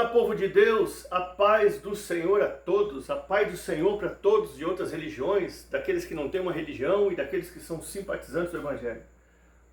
Fala, povo de Deus, a paz do Senhor a todos, a paz do Senhor para todos de outras religiões, daqueles que não têm uma religião e daqueles que são simpatizantes do Evangelho.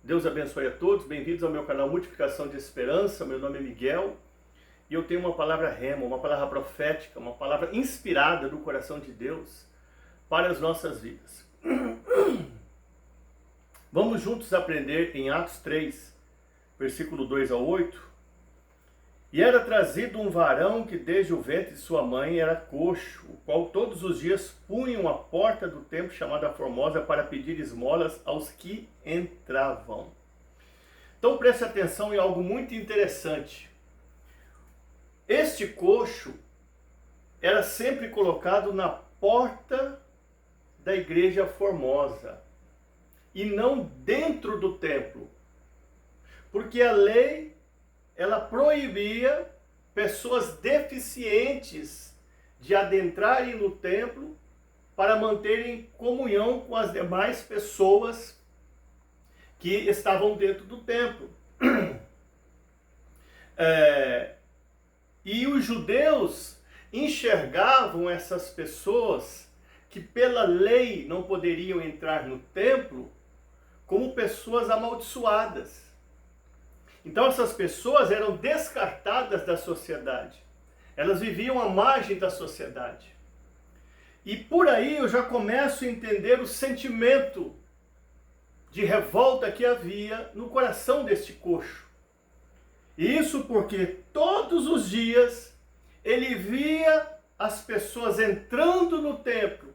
Deus abençoe a todos, bem-vindos ao meu canal Multiplicação de Esperança. Meu nome é Miguel e eu tenho uma palavra rema, uma palavra profética, uma palavra inspirada do coração de Deus para as nossas vidas. Vamos juntos aprender em Atos 3, versículo 2 ao 8. E era trazido um varão que desde o ventre de sua mãe era coxo, o qual todos os dias punham à porta do templo chamada Formosa para pedir esmolas aos que entravam. Então preste atenção em algo muito interessante. Este coxo era sempre colocado na porta da igreja Formosa e não dentro do templo, porque a lei ela proibia pessoas deficientes de adentrarem no templo para manterem comunhão com as demais pessoas que estavam dentro do templo. E os judeus enxergavam essas pessoas que pela lei não poderiam entrar no templo como pessoas amaldiçoadas. Então essas pessoas eram descartadas da sociedade. Elas viviam à margem da sociedade. E por aí eu já começo a entender o sentimento de revolta que havia no coração deste coxo. E isso porque todos os dias ele via as pessoas entrando no templo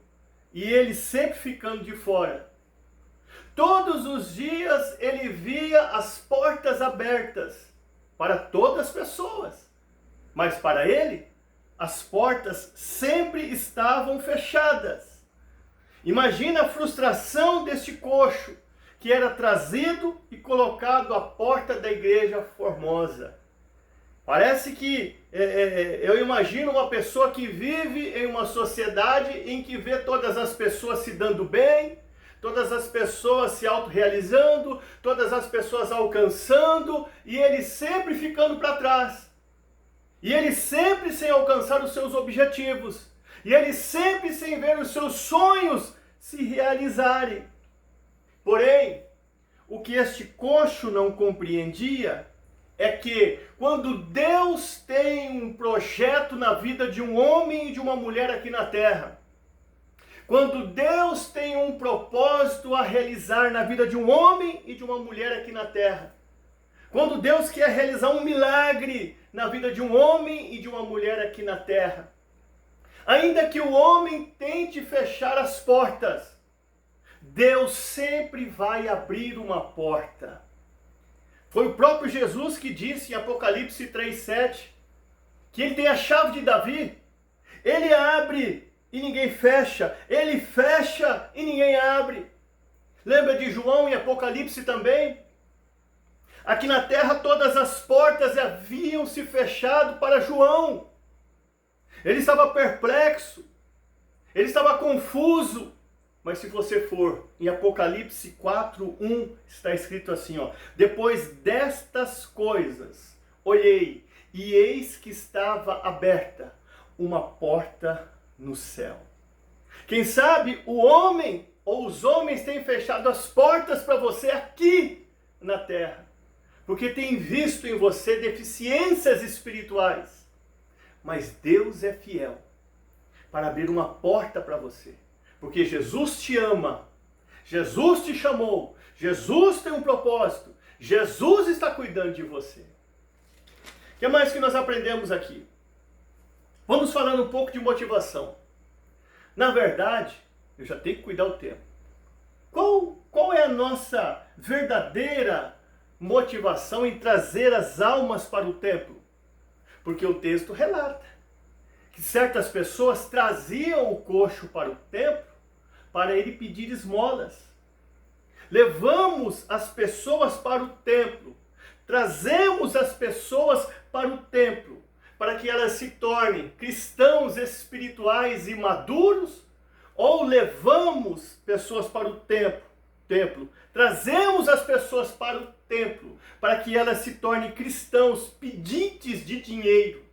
e ele sempre ficando de fora. Todos os dias ele via as portas abertas para todas as pessoas, mas para ele as portas sempre estavam fechadas. Imagina a frustração deste coxo que era trazido e colocado à porta da igreja Formosa. Parece que eu imagino uma pessoa que vive em uma sociedade em que vê todas as pessoas se dando bem, todas as pessoas se autorrealizando, todas as pessoas alcançando, e ele sempre ficando para trás. E ele sempre sem alcançar os seus objetivos. E ele sempre sem ver os seus sonhos se realizarem. Porém, o que este coxo não compreendia é que quando Deus tem um projeto na vida de um homem e de uma mulher aqui na terra, quando Deus tem um propósito a realizar na vida de um homem e de uma mulher aqui na terra, quando Deus quer realizar um milagre na vida de um homem e de uma mulher aqui na terra, ainda que o homem tente fechar as portas, Deus sempre vai abrir uma porta. Foi o próprio Jesus que disse em Apocalipse 3:7 que ele tem a chave de Davi. Ele abre e ninguém fecha. Ele fecha e ninguém abre. Lembra de João em Apocalipse também? Aqui na terra todas as portas haviam se fechado para João. Ele estava perplexo. Ele estava confuso. Mas se você for em Apocalipse 4:1, está escrito assim, ó: depois destas coisas, olhei, e eis que estava aberta uma porta no céu. Quem sabe o homem ou os homens têm fechado as portas para você aqui na terra, porque têm visto em você deficiências espirituais. Mas Deus é fiel para abrir uma porta para você. Porque Jesus te ama, Jesus te chamou, Jesus tem um propósito, Jesus está cuidando de você. O que mais que nós aprendemos aqui? Vamos falando um pouco de motivação. Na verdade, eu já tenho que cuidar o tempo. Qual é a nossa verdadeira motivação em trazer as almas para o templo? Porque o texto relata que certas pessoas traziam o coxo para o templo para ele pedir esmolas. Levamos as pessoas para o templo, trazemos as pessoas para o templo, para que elas se tornem cristãos espirituais e maduros, ou levamos pessoas para o templo, trazemos as pessoas para o templo, para que elas se tornem cristãos pedintes de dinheiro.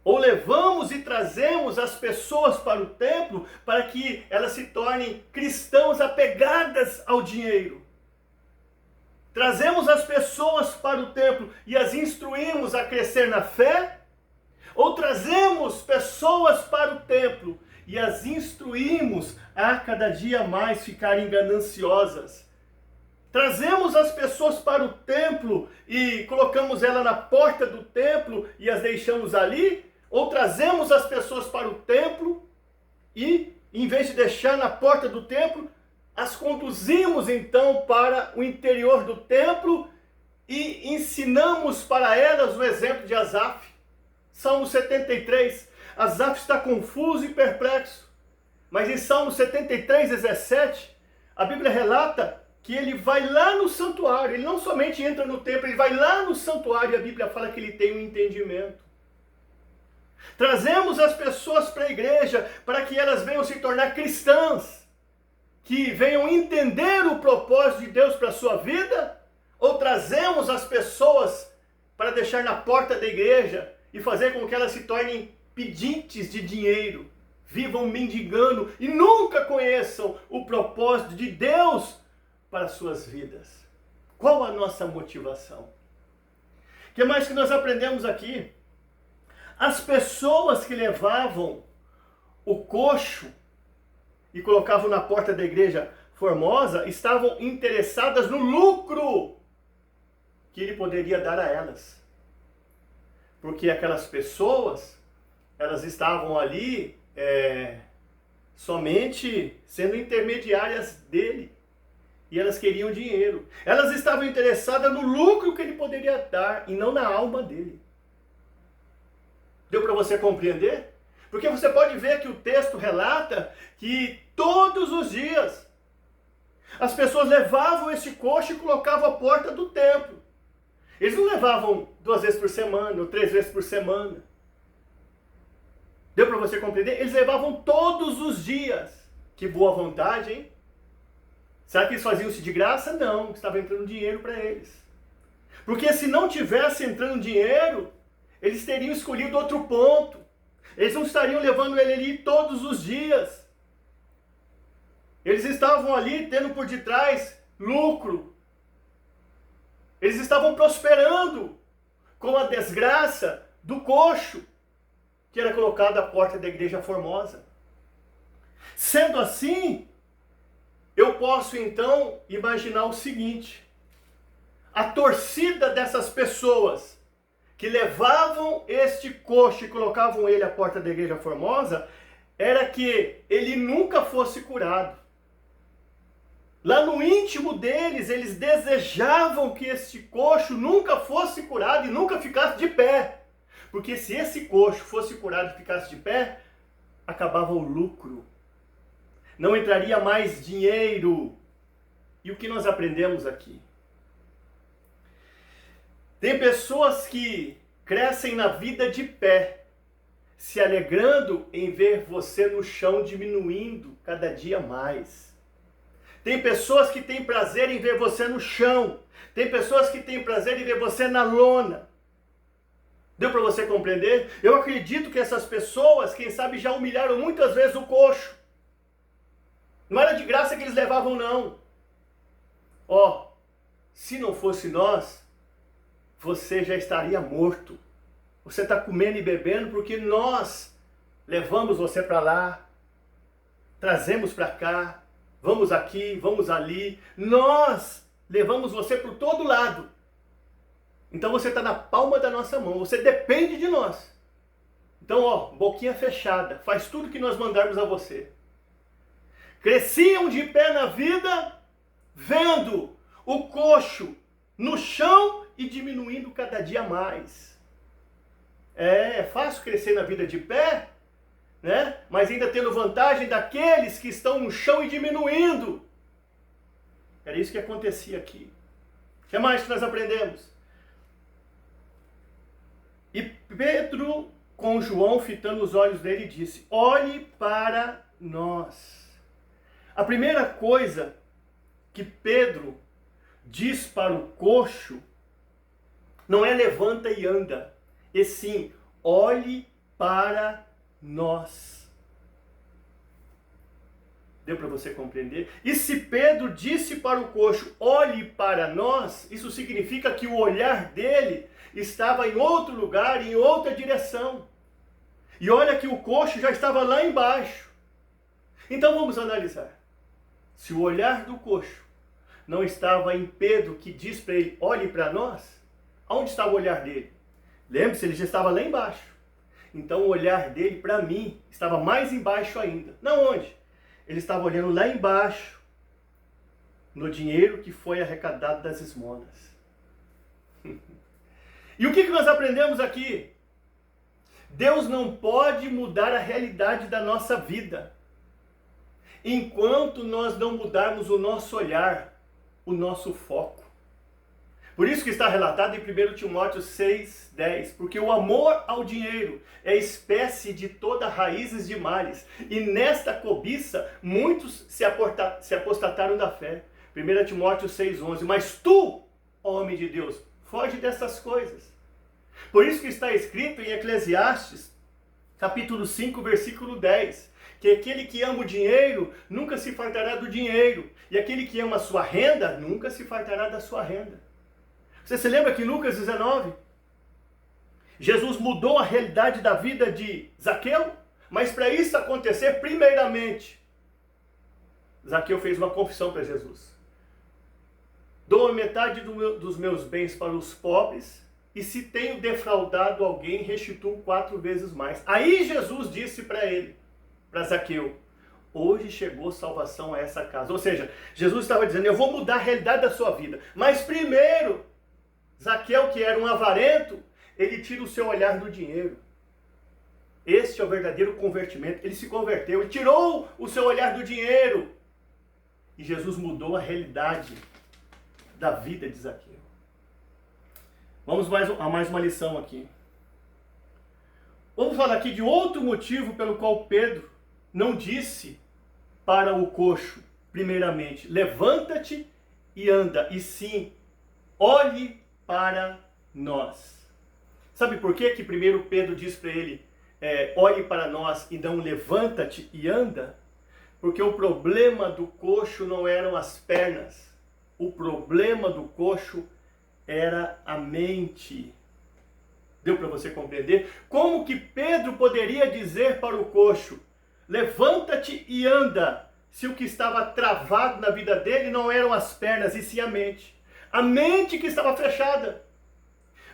Ou levamos e trazemos as pessoas para o templo para que elas se tornem cristãos apegadas ao dinheiro. Trazemos as pessoas para o templo e as instruímos a crescer na fé? Ou trazemos pessoas para o templo e as instruímos a cada dia mais ficarem gananciosas? Trazemos as pessoas para o templo e colocamos ela na porta do templo e as deixamos ali? Ou trazemos as pessoas para o templo e, em vez de deixar na porta do templo, as conduzimos então para o interior do templo e ensinamos para elas o exemplo de Asaf. Salmo 73, Asaf está confuso e perplexo. Mas em Salmo 73, 17, a Bíblia relata que ele vai lá no santuário. Ele não somente entra no templo, ele vai lá no santuário e a Bíblia fala que ele tem um entendimento. Trazemos as pessoas para a igreja para que elas venham se tornar cristãs, que venham entender o propósito de Deus para a sua vida? Ou trazemos as pessoas para deixar na porta da igreja e fazer com que elas se tornem pedintes de dinheiro, vivam mendigando e nunca conheçam o propósito de Deus para as suas vidas? Qual a nossa motivação? O que mais que nós aprendemos aqui? As pessoas que levavam o coxo e colocavam na porta da igreja Formosa estavam interessadas no lucro que ele poderia dar a elas. Porque aquelas pessoas, elas estavam ali somente sendo intermediárias dele. E elas queriam dinheiro. Elas estavam interessadas no lucro que ele poderia dar e não na alma dele. Deu para você compreender? Porque você pode ver que o texto relata que todos os dias as pessoas levavam esse coxo e colocavam à porta do templo. Eles não levavam 2 vezes por semana ou 3 vezes por semana. Deu para você compreender? Eles levavam todos os dias. Que boa vontade, hein? Será que eles faziam isso de graça? Não, estava entrando dinheiro para eles. Porque se não tivesse entrando dinheiro, eles teriam escolhido outro ponto. Eles não estariam levando ele ali todos os dias. Eles estavam ali tendo por detrás lucro. Eles estavam prosperando com a desgraça do coxo que era colocado à porta da igreja Formosa. Sendo assim, eu posso então imaginar o seguinte: a torcida dessas pessoas que levavam este coxo e colocavam ele à porta da igreja Formosa, era que ele nunca fosse curado. Lá no íntimo deles, eles desejavam que este coxo nunca fosse curado e nunca ficasse de pé. Porque se esse coxo fosse curado e ficasse de pé, acabava o lucro. Não entraria mais dinheiro. E o que nós aprendemos aqui? Tem pessoas que crescem na vida de pé, se alegrando em ver você no chão diminuindo cada dia mais. Tem pessoas que têm prazer em ver você no chão. Tem pessoas que têm prazer em ver você na lona. Deu para você compreender? Eu acredito que essas pessoas, quem sabe, já humilharam muitas vezes o coxo. Não era de graça que eles levavam, não. Ó, se não fosse nós, você já estaria morto. Você está comendo e bebendo porque nós levamos você para lá, trazemos para cá, vamos aqui, vamos ali. Nós levamos você por todo lado. Então você está na palma da nossa mão, você depende de nós. Então, ó, boquinha fechada, faz tudo que nós mandarmos a você. Cresciam de pé na vida, vendo o coxo no chão e diminuindo cada dia mais. É fácil crescer na vida de pé, né? Mas ainda tendo vantagem daqueles que estão no chão e diminuindo. Era isso que acontecia aqui. O que mais que nós aprendemos? E Pedro, com João fitando os olhos dele, disse: olhe para nós. A primeira coisa que Pedro diz para o coxo não é levanta e anda, e sim, olhe para nós. Deu para você compreender? E se Pedro disse para o coxo, olhe para nós, isso significa que o olhar dele estava em outro lugar, em outra direção. E olha que o coxo já estava lá embaixo. Então vamos analisar. Se o olhar do coxo não estava em Pedro, que diz para ele, olhe para nós, onde estava o olhar dele? Lembre-se, ele já estava lá embaixo. Então o olhar dele, para mim, estava mais embaixo ainda. Não onde? Ele estava olhando lá embaixo, no dinheiro que foi arrecadado das esmolas. E o que nós aprendemos aqui? Deus não pode mudar a realidade da nossa vida enquanto nós não mudarmos o nosso olhar, o nosso foco. Por isso que está relatado em 1 Timóteo 6:10, porque o amor ao dinheiro é espécie de toda raízes de males, e nesta cobiça muitos se apostataram da fé. 1 Timóteo 6:11, mas tu, homem de Deus, foge dessas coisas. Por isso que está escrito em Eclesiastes, capítulo 5, versículo 10, que aquele que ama o dinheiro nunca se fartará do dinheiro, e aquele que ama a sua renda nunca se fartará da sua renda. Você se lembra que em Lucas 19, Jesus mudou a realidade da vida de Zaqueu? Mas para isso acontecer, primeiramente, Zaqueu fez uma confissão para Jesus. Dou a metade dos meus bens para os pobres, e se tenho defraudado alguém, restituo 4 vezes mais. Aí Jesus disse para ele, para Zaqueu, hoje chegou salvação a essa casa. Ou seja, Jesus estava dizendo, eu vou mudar a realidade da sua vida. Mas primeiro, Zaqueu, que era um avarento, ele tira o seu olhar do dinheiro. Este é o verdadeiro convertimento. Ele se converteu, ele tirou o seu olhar do dinheiro. E Jesus mudou a realidade da vida de Zaqueu. Vamos a mais uma lição aqui. Vamos falar aqui de outro motivo pelo qual Pedro não disse para o coxo, primeiramente, levanta-te e anda, e sim, olhe para nós. Sabe por quê que primeiro Pedro diz para ele, olhe para nós e não levanta-te e anda? Porque o problema do coxo não eram as pernas, o problema do coxo era a mente. Deu para você compreender? Como que Pedro poderia dizer para o coxo, levanta-te e anda, se o que estava travado na vida dele não eram as pernas, e sim a mente. A mente que estava fechada.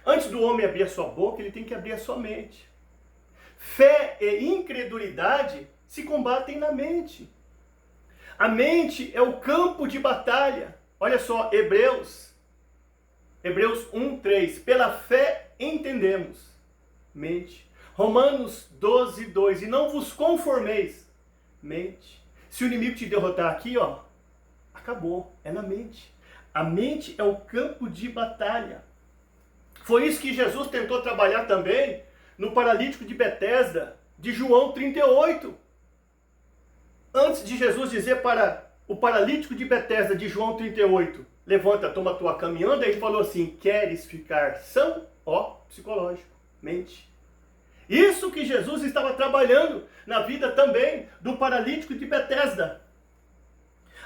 Antes do homem abrir a sua boca, ele tem que abrir a sua mente. Fé e incredulidade se combatem na mente. A mente é o campo de batalha. Olha só, Hebreus 1:3. Pela fé entendemos. Mente. Romanos 12:2. E não vos conformeis. Mente. Se o inimigo te derrotar aqui, acabou. É na mente. A mente é o campo de batalha. Foi isso que Jesus tentou trabalhar também no paralítico de Betesda, de João 38. Antes de Jesus dizer para o paralítico de Betesda, de João 38, levanta, toma a tua cama e anda, ele falou assim, queres ficar são? Psicológico, mente. Isso que Jesus estava trabalhando na vida também do paralítico de Betesda.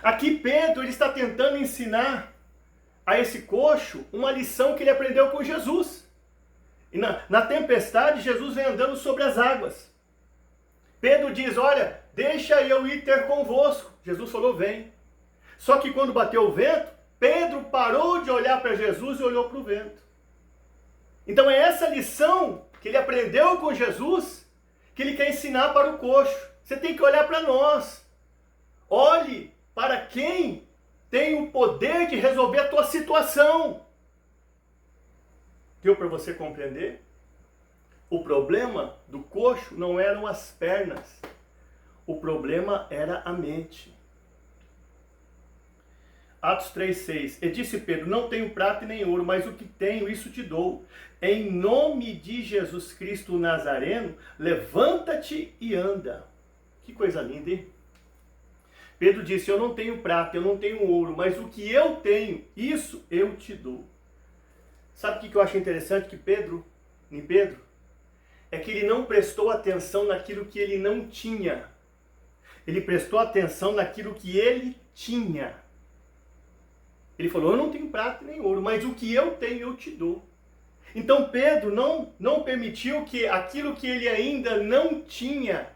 Aqui Pedro ele está tentando ensinar a esse coxo uma lição que ele aprendeu com Jesus. E na tempestade, Jesus vem andando sobre as águas. Pedro diz, olha, deixa eu ir ter convosco. Jesus falou, vem. Só que quando bateu o vento, Pedro parou de olhar para Jesus e olhou para o vento. Então é essa lição que ele aprendeu com Jesus, que ele quer ensinar para o coxo. Você tem que olhar para nós. Olhe para quem tem o poder de resolver a tua situação. Deu para você compreender? O problema do coxo não eram as pernas. O problema era a mente. Atos 3:6. E disse Pedro, não tenho prata e nem ouro, mas o que tenho, isso te dou. Em nome de Jesus Cristo o Nazareno, levanta-te e anda. Que coisa linda, hein? Pedro disse, eu não tenho prata, eu não tenho ouro, mas o que eu tenho, isso eu te dou. Sabe o que eu acho interessante em Pedro? é que ele não prestou atenção naquilo que ele não tinha. Ele prestou atenção naquilo que ele tinha. Ele falou, eu não tenho prata nem ouro, mas o que eu tenho eu te dou. Então Pedro não permitiu que aquilo que ele ainda não tinha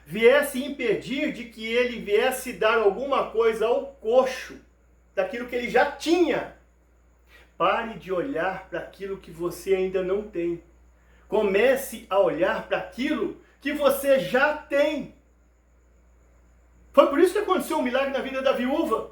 viesse impedir de que ele viesse dar alguma coisa ao coxo daquilo que ele já tinha. Pare de olhar para aquilo que você ainda não tem. Comece a olhar para aquilo que você já tem. Foi por isso que aconteceu um milagre na vida da viúva.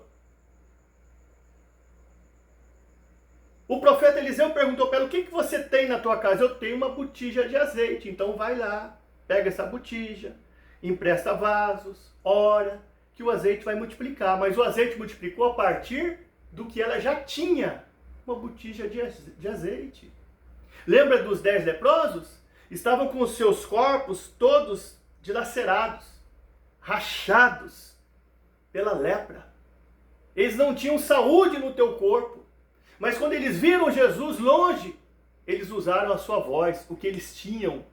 O profeta Eliseu perguntou para ela, o que você tem na tua casa? Eu tenho uma botija de azeite. Então vai lá, pega essa botija, empresta vasos, ora, que o azeite vai multiplicar. Mas o azeite multiplicou a partir do que ela já tinha. Uma botija de azeite. Lembra dos 10 leprosos? Estavam com os seus corpos todos dilacerados, rachados pela lepra. Eles não tinham saúde no teu corpo. Mas quando eles viram Jesus longe, eles usaram a sua voz, o que eles tinham,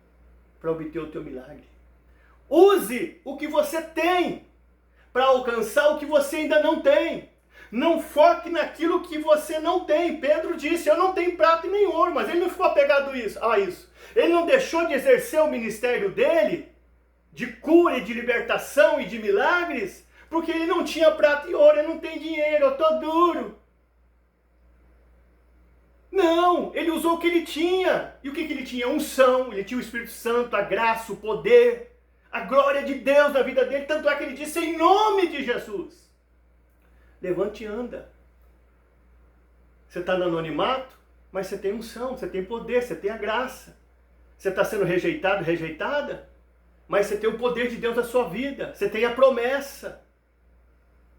para obter o teu milagre. Use o que você tem para alcançar o que você ainda não tem. Não foque naquilo que você não tem. Pedro disse, eu não tenho prata e nem ouro, mas ele não ficou apegado a isso. Ele não deixou de exercer o ministério dele, de cura e de libertação e de milagres, porque ele não tinha prata e ouro, ele não tem dinheiro, eu estou duro. Não, ele usou o que ele tinha. E o que ele tinha? Unção, ele tinha o Espírito Santo, a graça, o poder, a glória de Deus na vida dele. Tanto é que ele disse, em nome de Jesus, levante e anda. Você está no anonimato, mas você tem unção, você tem poder, você tem a graça. Você está sendo rejeitado, rejeitada, mas você tem o poder de Deus na sua vida. Você tem a promessa.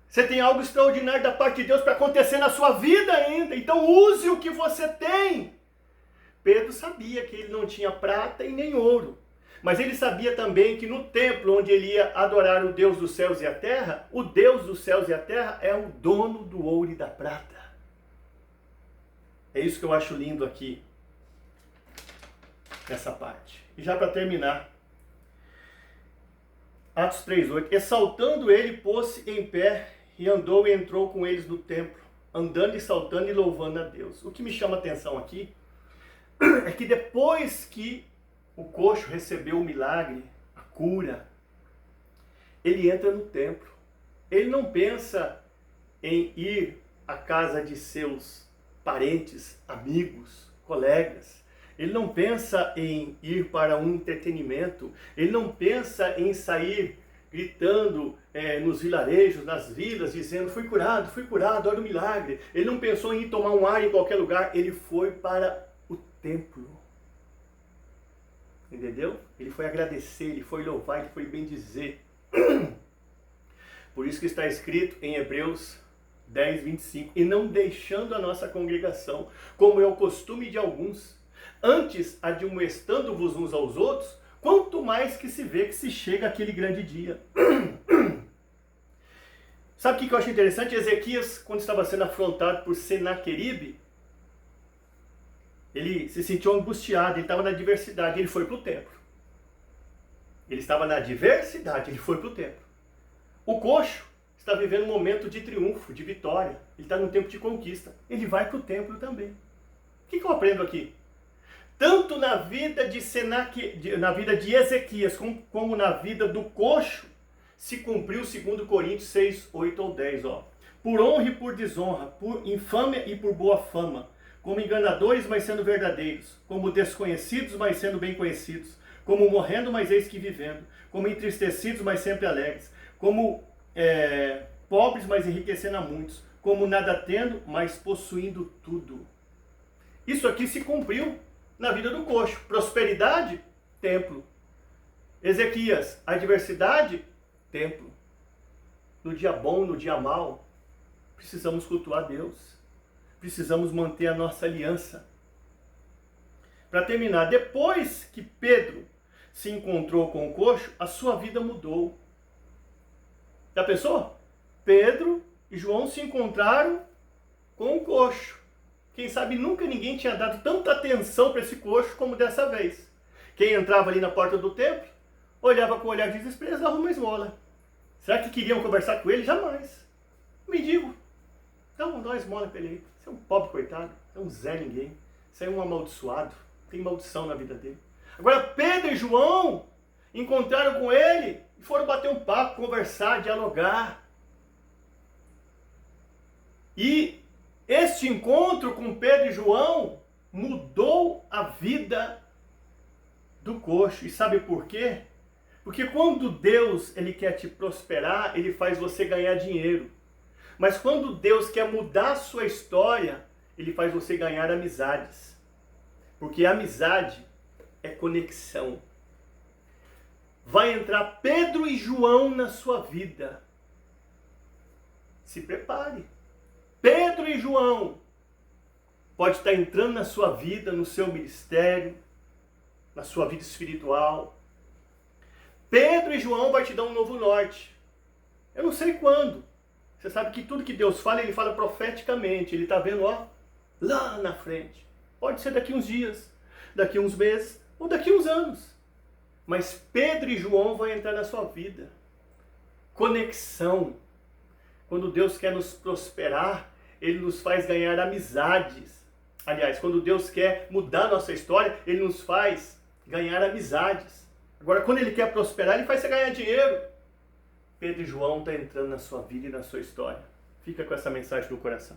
Você tem algo extraordinário da parte de Deus para acontecer na sua vida ainda. Então use o que você tem. Pedro sabia que ele não tinha prata e nem ouro. Mas ele sabia também que no templo onde ele ia adorar o Deus dos céus e a terra, o Deus dos céus e a terra é o dono do ouro e da prata. É isso que eu acho lindo aqui, nessa parte. E já para terminar, Atos 3:8, exaltando ele, pôs-se em pé e andou e entrou com eles no templo, andando e saltando e louvando a Deus. O que me chama a atenção aqui é que depois que o coxo recebeu o milagre, a cura, ele entra no templo. Ele não pensa em ir à casa de seus parentes, amigos, colegas. Ele não pensa em ir para um entretenimento. Ele não pensa em sair gritando nos vilarejos, nas vilas, dizendo, fui curado, olha o milagre. Ele não pensou em ir tomar um ar em qualquer lugar. Ele foi para o templo. Entendeu? Ele foi agradecer, ele foi louvar, ele foi bendizer. Por isso que está escrito em Hebreus 10:25, e não deixando a nossa congregação, como é o costume de alguns, antes admoestando-vos uns aos outros, quanto mais que se vê que se chega aquele grande dia. Sabe o que eu acho interessante? Ezequias, quando estava sendo afrontado por Senaqueribe, ele se sentiu angustiado, ele estava na adversidade, ele foi para o templo. Ele estava na adversidade, ele foi para o templo. O coxo está vivendo um momento de triunfo, de vitória. Ele está num tempo de conquista. Ele vai para o templo também. O que eu aprendo aqui? Tanto na vida de Ezequias, como na vida do coxo, se cumpriu 2 Coríntios 6, 8 ou 10. Por honra e por desonra, por infâmia e por boa fama, como enganadores, mas sendo verdadeiros, como desconhecidos, mas sendo bem conhecidos, como morrendo, mas eis que vivendo, como entristecidos, mas sempre alegres, como pobres, mas enriquecendo a muitos, como nada tendo, mas possuindo tudo. Isso aqui se cumpriu na vida do coxo. Prosperidade, templo. Ezequias, adversidade, templo. No dia bom, no dia mau, precisamos cultuar Deus. Precisamos manter a nossa aliança. Para terminar, depois que Pedro se encontrou com o coxo, a sua vida mudou. Já pensou? Pedro e João se encontraram com o coxo. Quem sabe nunca ninguém tinha dado tanta atenção para esse coxo como dessa vez. Quem entrava ali na porta do templo, olhava com um olhar de desprezo, dava uma esmola. Será que queriam conversar com ele? Jamais. Mendigo. Então, dá uma esmola para ele. Você é um pobre coitado, é um Zé Ninguém. Você é um amaldiçoado, tem maldição na vida dele. Agora, Pedro e João encontraram com ele e foram bater um papo, conversar, dialogar. E este encontro com Pedro e João mudou a vida do coxo. E sabe por quê? Porque quando Deus ele quer te prosperar, ele faz você ganhar dinheiro. Mas quando Deus quer mudar a sua história, ele faz você ganhar amizades. Porque amizade é conexão. Vai entrar Pedro e João na sua vida. Se prepare. Pedro e João pode estar entrando na sua vida, no seu ministério, na sua vida espiritual. Pedro e João vai te dar um novo norte. Eu não sei quando. Você sabe que tudo que Deus fala, ele fala profeticamente. Ele está vendo, ó, lá na frente. Pode ser daqui uns dias, daqui uns meses ou daqui uns anos. Mas Pedro e João vão entrar na sua vida. Conexão. Quando Deus quer nos prosperar, ele nos faz ganhar amizades. Aliás, quando Deus quer mudar a nossa história, ele nos faz ganhar amizades. Agora, quando ele quer prosperar, ele faz você ganhar dinheiro. Pedro e João estão entrando na sua vida e na sua história. Fica com essa mensagem no coração.